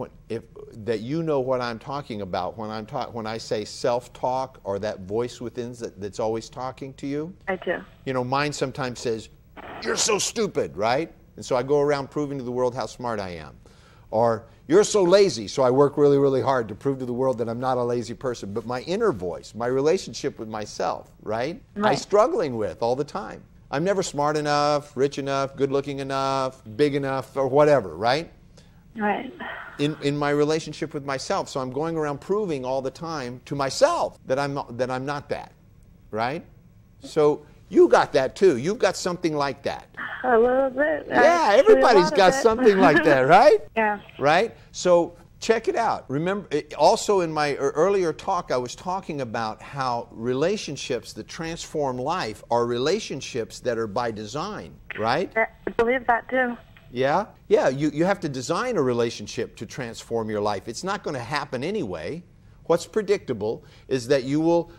that you know what I'm talking about when I say self-talk or that voice within that's always talking to you. I do. You know, mine sometimes says, "You're so stupid," right? And so I go around proving to the world how smart I am. Or, "You're so lazy," so I work really, really hard to prove to the world that I'm not a lazy person. But my inner voice, my relationship with myself, right? I'm struggling with all the time. I'm never smart enough, rich enough, good looking enough, big enough, or whatever, right? Right. In my relationship with myself. So I'm going around proving all the time to myself that I'm not that, right? So you got that too. You've got something like that. A little bit. Yeah, everybody's got something like that, right? Yeah. Right? So check it out. Remember, also in my earlier talk, I was talking about how relationships that transform life are relationships that are by design, right? I believe that too. Yeah? Yeah, you have to design a relationship to transform your life. It's not going to happen anyway. What's predictable is that you will,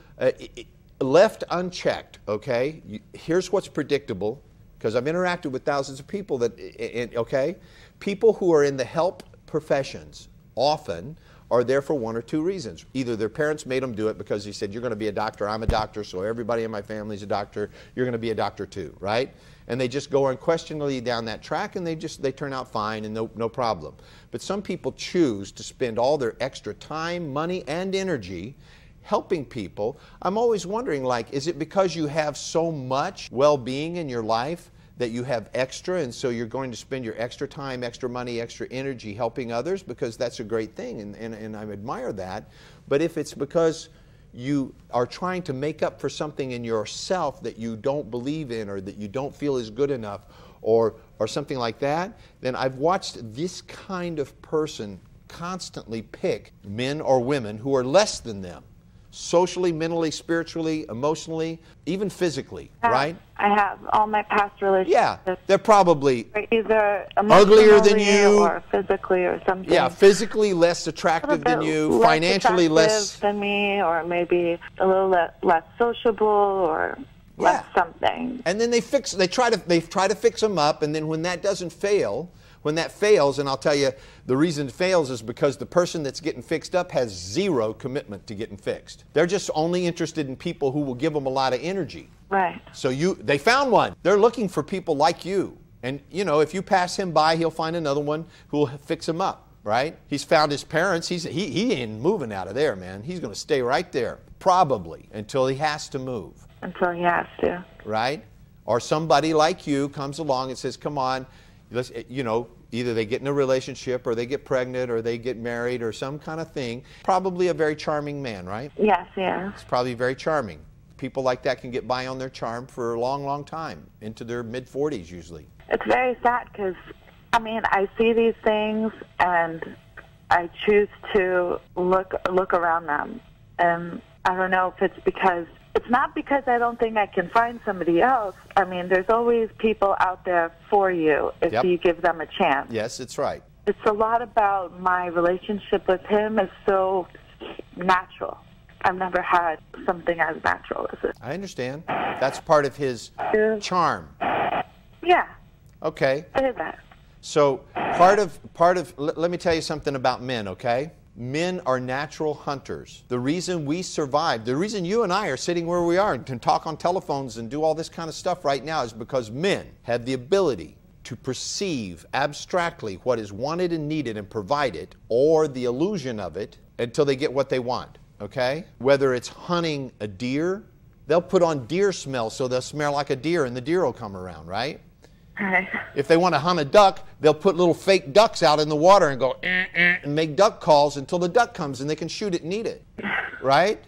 left unchecked, okay? Here's what's predictable, because I've interacted with thousands of people okay? People who are in the help professions often are there for one or two reasons. Either their parents made them do it because he said, "You're going to be a doctor, I'm a doctor, so everybody in my family is a doctor, you're going to be a doctor too," right? And they just go unquestionably down that track and they turn out fine and no problem. But some people choose to spend all their extra time, money, and energy helping people. I'm always wondering, like, is it because you have so much well-being in your life that you have extra, and so you're going to spend your extra time, extra money, extra energy helping others? Because that's a great thing, and I admire that. But if it's because you are trying to make up for something in yourself that you don't believe in or that you don't feel is good enough or something like that, then I've watched this kind of person constantly pick men or women who are less than them. Socially, mentally, spiritually, emotionally, even physically, right? I have all my past relationships. Yeah, they're probably either uglier than you, or physically, or something. Yeah, physically less attractive than you, financially less than me, or maybe a little less sociable, or less something. And then they try to fix them up, and then when that doesn't fail. When that fails, and I'll tell you, the reason it fails is because the person that's getting fixed up has zero commitment to getting fixed. They're just only interested in people who will give them a lot of energy. Right. So they found one. They're looking for people like you. And, you know, if you pass him by, he'll find another one who will fix him up, right? He's found his parents. He ain't moving out of there, man. He's going to stay right there, probably, until he has to move. Until he has to. Right? Or somebody like you comes along and says, "Come on, let's," you know, either they get in a relationship or they get pregnant or they get married or some kind of thing. Probably a very charming man, right? Yes, yeah. It's probably very charming. People like that can get by on their charm for a long, long time, into their mid-40s usually. It's very sad because, I mean, I see these things and I choose to look around them. And I don't know if it's because, it's not because I don't think I can find somebody else. I mean, there's always people out there for you if you give them a chance. Yes, it's right. It's a lot about my relationship with him is so natural. I've never had something as natural as it. I understand. That's part of his charm. Yeah. Okay. I did that. So part of let me tell you something about men, okay? Men are natural hunters. The reason we survive, the reason you and I are sitting where we are and can talk on telephones and do all this kind of stuff right now is because men have the ability to perceive abstractly what is wanted and needed and provide it, or the illusion of it, until they get what they want, okay? Whether it's hunting a deer, they'll put on deer smell so they'll smell like a deer and the deer will come around, right? Right. If they want to hunt a duck, they'll put little fake ducks out in the water and go and make duck calls until the duck comes and they can shoot it and eat it, right?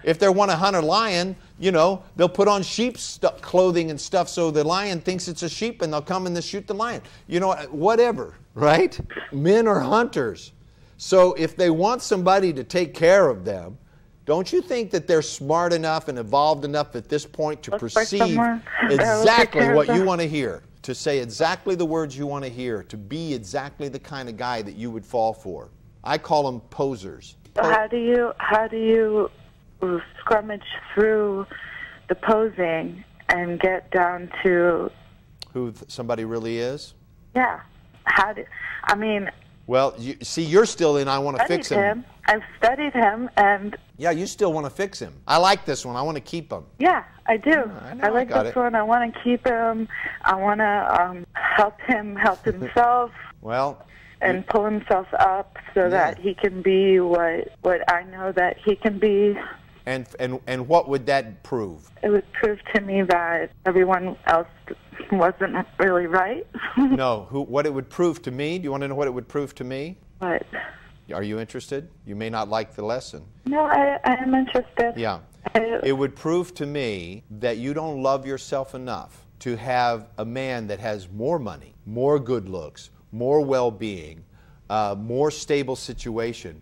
If they want to hunt a lion, You know, they'll put on sheep's clothing and stuff so the lion thinks it's a sheep and they'll come and they'll shoot the lion. You know, whatever, right? Men are hunters. So if they want somebody to take care of them, don't you think that they're smart enough and evolved enough at this point to perceive exactly what you want to hear, to say exactly the words you want to hear, to be exactly the kind of guy that you would fall for? I call them posers. How do you scrummage through the posing and get down to who somebody really is? Yeah. Well, you're still in I want to fix him. I've studied him, and yeah, you still want to fix him. I like this one. I want to keep him. Yeah, I do. I like this one. I want to keep him. I want to help him help himself. Well, and pull himself up so that he can be what I know that he can be. And what would that prove? It would prove to me that everyone else wasn't really right. No. What it would prove to me? Do you want to know what it would prove to me? What? Are you interested? You may not like the lesson. No, I am interested. Yeah. It would prove to me that you don't love yourself enough to have a man that has more money, more good looks, more well-being, more stable situation,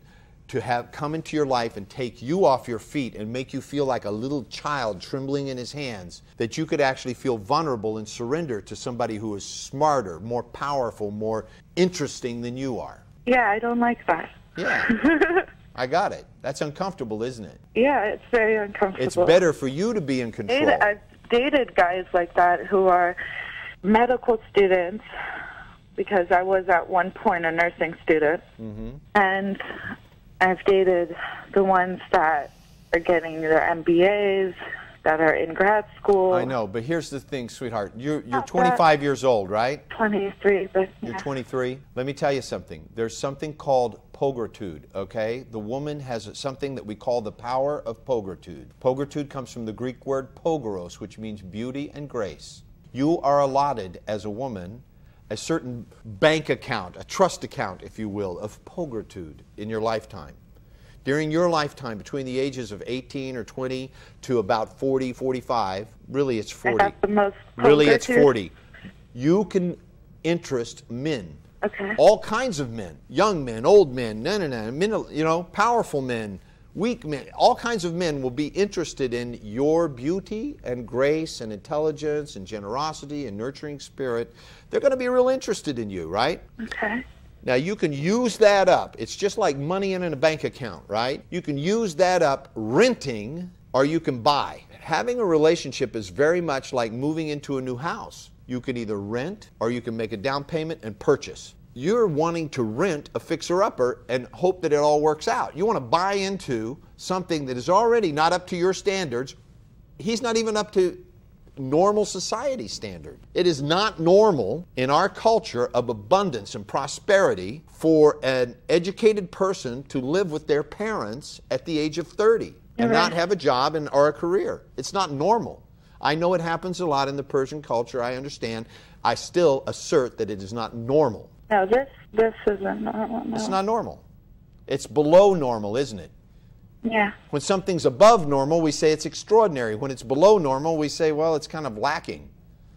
to have come into your life and take you off your feet and make you feel like a little child trembling in his hands, that you could actually feel vulnerable and surrender to somebody who is smarter, more powerful, more interesting than you are. Yeah, I don't like that. Yeah. I got it. That's uncomfortable, isn't it? Yeah, it's very uncomfortable. It's better for you to be in control. I've dated guys like that who are medical students, because I was at one point a nursing student. Mm-hmm. And I've dated the ones that are getting their MBAs, that are in grad school. I know, but here's the thing, sweetheart. You're 25 years old, right? 23, but yeah. You're 23? Let me tell you something. There's something called pogritude, okay? The woman has something that we call the power of pogritude. Pogritude comes from the Greek word pogoros, which means beauty and grace. You are allotted as a woman a certain bank account, a trust account, if you will, of pogritude in your lifetime. During your lifetime, between the ages of 18 or 20 to about 40, 45, really it's 40. I have the most really it's 40. You can interest men. Okay. All kinds of men, young men, old men, men, you know, powerful men, weak men, all kinds of men will be interested in your beauty and grace and intelligence and generosity and nurturing spirit. They're going to be real interested in you, right? Okay. Now, you can use that up. It's just like money in a bank account, right? You can use that up renting, or you can buy. Having a relationship is very much like moving into a new house. You can either rent or you can make a down payment and purchase. You're wanting to rent a fixer-upper and hope that it all works out. You want to buy into something that is already not up to your standards. He's not even up to normal society standard. It is not normal in our culture of abundance and prosperity for an educated person to live with their parents at the age of 30 and not have a job or a career. It's not normal. I know it happens a lot in the Persian culture. I understand. I still assert that it is not normal. No, this isn't normal. No. It's not normal. It's below normal, isn't it? Yeah. When something's above normal, we say it's extraordinary. When it's below normal, we say, well, it's kind of lacking.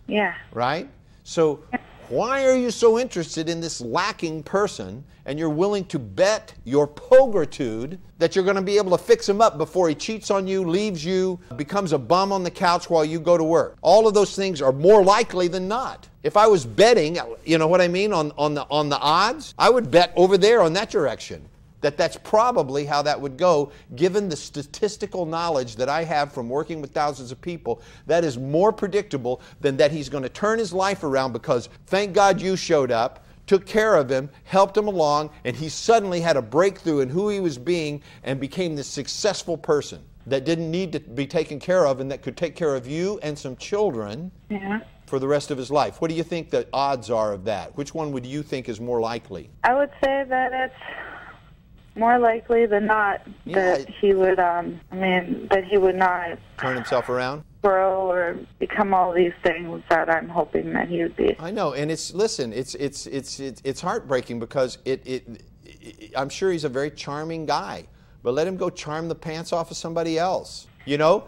Yeah. Right? So why are you so interested in this lacking person, and you're willing to bet your pogritude that you're going to be able to fix him up before he cheats on you, leaves you, becomes a bum on the couch while you go to work? All of those things are more likely than not. If I was betting, you know what I mean, on the odds, I would bet over there on that direction. That's probably how that would go, given the statistical knowledge that I have from working with thousands of people. That is more predictable than that he's going to turn his life around because thank God you showed up, took care of him, helped him along, and he suddenly had a breakthrough in who he was being and became this successful person that didn't need to be taken care of and that could take care of you and some children for the rest of his life. What do you think the odds are of that? Which one would you think is more likely? I would say that it's more likely than not that he would, that he would not turn himself around, grow, or become all these things that I'm hoping that he would be. I know, and it's heartbreaking because I'm sure he's a very charming guy, but let him go charm the pants off of somebody else. You know,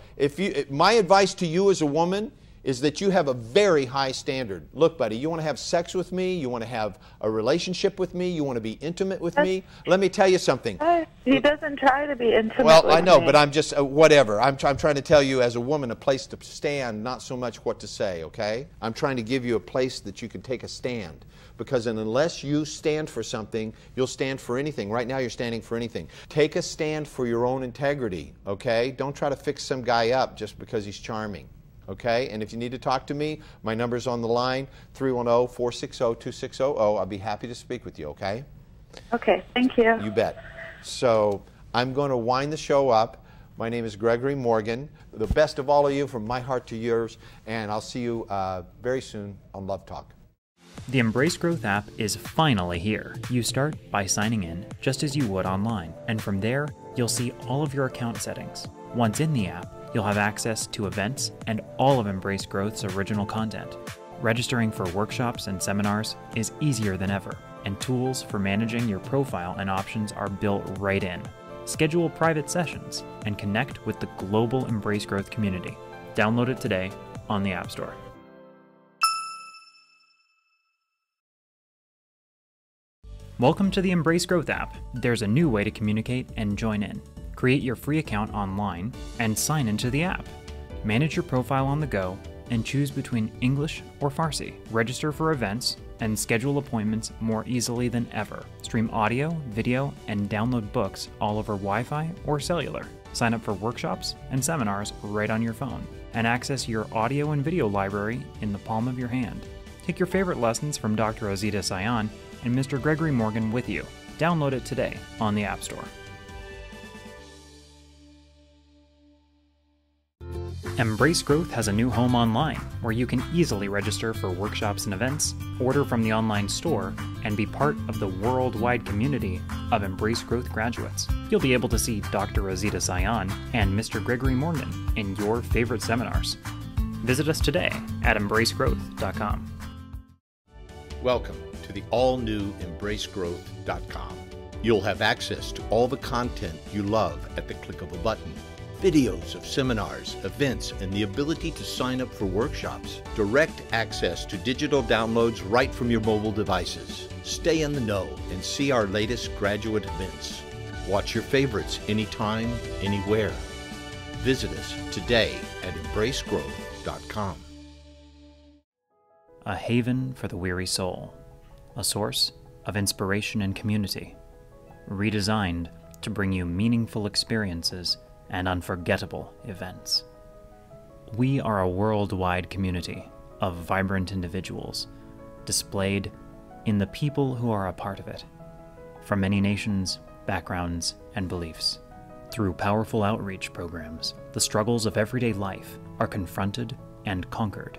my advice to you as a woman is that you have a very high standard. Look, buddy, you want to have sex with me, you want to have a relationship with me, you want to be intimate with me. Let me tell you something. He doesn't try to be intimate Well, with I know, me. but I'm just, whatever. I'm trying to tell you as a woman a place to stand, not so much what to say, okay? I'm trying to give you a place that you can take a stand. Because unless you stand for something, you'll stand for anything. Right now you're standing for anything. Take a stand for your own integrity, okay? Don't try to fix some guy up just because he's charming. Okay, and if you need to talk to me, my number's on the line, 310-460-2600. I'll be happy to speak with you, okay? Okay, thank you. You bet. So I'm going to wind the show up. My name is Gregory Morgan. The best of all of you from my heart to yours, and I'll see you very soon on Love Talk. The Embrace Growth app is finally here. You start by signing in, just as you would online, and from there, you'll see all of your account settings. Once in the app, you'll have access to events and all of Embrace Growth's original content. Registering for workshops and seminars is easier than ever, and tools for managing your profile and options are built right in. Schedule private sessions and connect with the global Embrace Growth community. Download it today on the App Store. Welcome to the Embrace Growth app. There's a new way to communicate and join in. Create your free account online and sign into the app. Manage your profile on the go and choose between English or Farsi. Register for events and schedule appointments more easily than ever. Stream audio, video, and download books all over Wi-Fi or cellular. Sign up for workshops and seminars right on your phone. And access your audio and video library in the palm of your hand. Take your favorite lessons from Dr. Azita Sayan and Mr. Gregory Morgan with you. Download it today on the App Store. Embrace Growth has a new home online where you can easily register for workshops and events, order from the online store, and be part of the worldwide community of Embrace Growth graduates. You'll be able to see Dr. Azita Sayan and Mr. Gregory Morgan in your favorite seminars. Visit us today at embracegrowth.com. Welcome to the all-new EmbraceGrowth.com. You'll have access to all the content you love at the click of a button. Videos of seminars, events, and the ability to sign up for workshops. Direct access to digital downloads right from your mobile devices. Stay in the know and see our latest graduate events. Watch your favorites anytime, anywhere. Visit us today at EmbraceGrowth.com. A haven for the weary soul. A source of inspiration and community. Redesigned to bring you meaningful experiences and unforgettable events. We are a worldwide community of vibrant individuals, displayed in the people who are a part of it, from many nations, backgrounds, and beliefs. Through powerful outreach programs, the struggles of everyday life are confronted and conquered,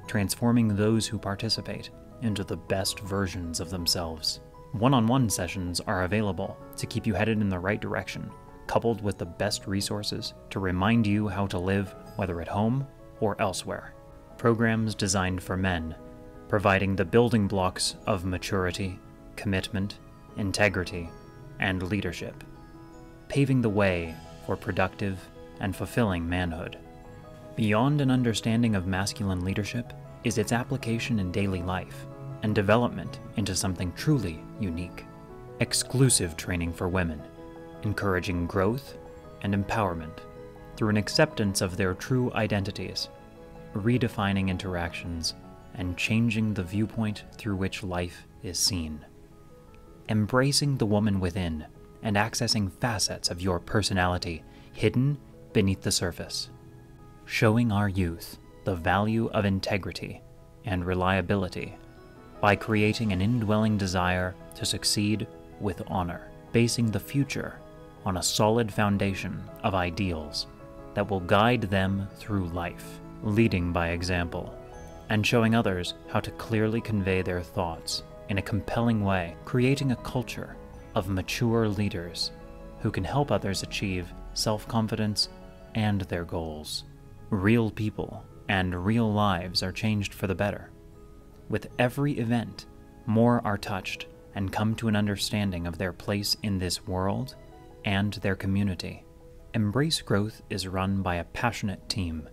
transforming those who participate into the best versions of themselves. One-on-one sessions are available to keep you headed in the right direction, coupled with the best resources to remind you how to live, whether at home or elsewhere. Programs designed for men, providing the building blocks of maturity, commitment, integrity, and leadership, paving the way for productive and fulfilling manhood. Beyond an understanding of masculine leadership is its application in daily life and development into something truly unique. Exclusive training for women, encouraging growth and empowerment through an acceptance of their true identities, redefining interactions, and changing the viewpoint through which life is seen. Embracing the woman within and accessing facets of your personality hidden beneath the surface. Showing our youth the value of integrity and reliability by creating an indwelling desire to succeed with honor, basing the future on a solid foundation of ideals that will guide them through life, leading by example, and showing others how to clearly convey their thoughts in a compelling way, creating a culture of mature leaders who can help others achieve self-confidence and their goals. Real people and real lives are changed for the better. With every event, more are touched and come to an understanding of their place in this world and their community. Embrace Growth is run by a passionate team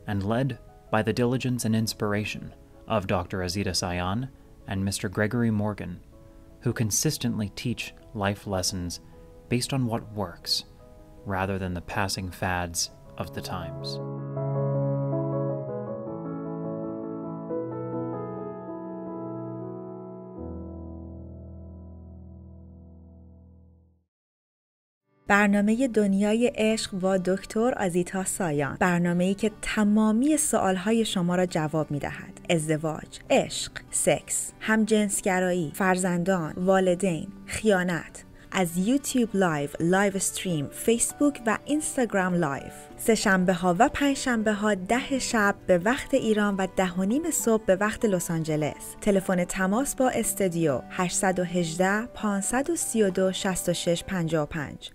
and led by the diligence and inspiration of Dr. Azita Sayan and Mr. Gregory Morgan, who consistently teach life lessons based on what works, rather than the passing fads of the times. برنامه دنیای عشق با دکتر آزیتا سایان، برنامه‌ای که تمامی سوالهای شما را جواب می‌دهد. ازدواج، عشق، سکس، همجنسگرایی، فرزندان، والدین، خیانت. از یوتیوب لایو استریم، فیسبوک و اینستاگرام لایو. سه‌شنبه ها و پنجشنبه ها 10 شب به وقت ایران و 10:30 صبح به وقت لس آنجلس. تلفن تماس با استودیو 818 532 66 55.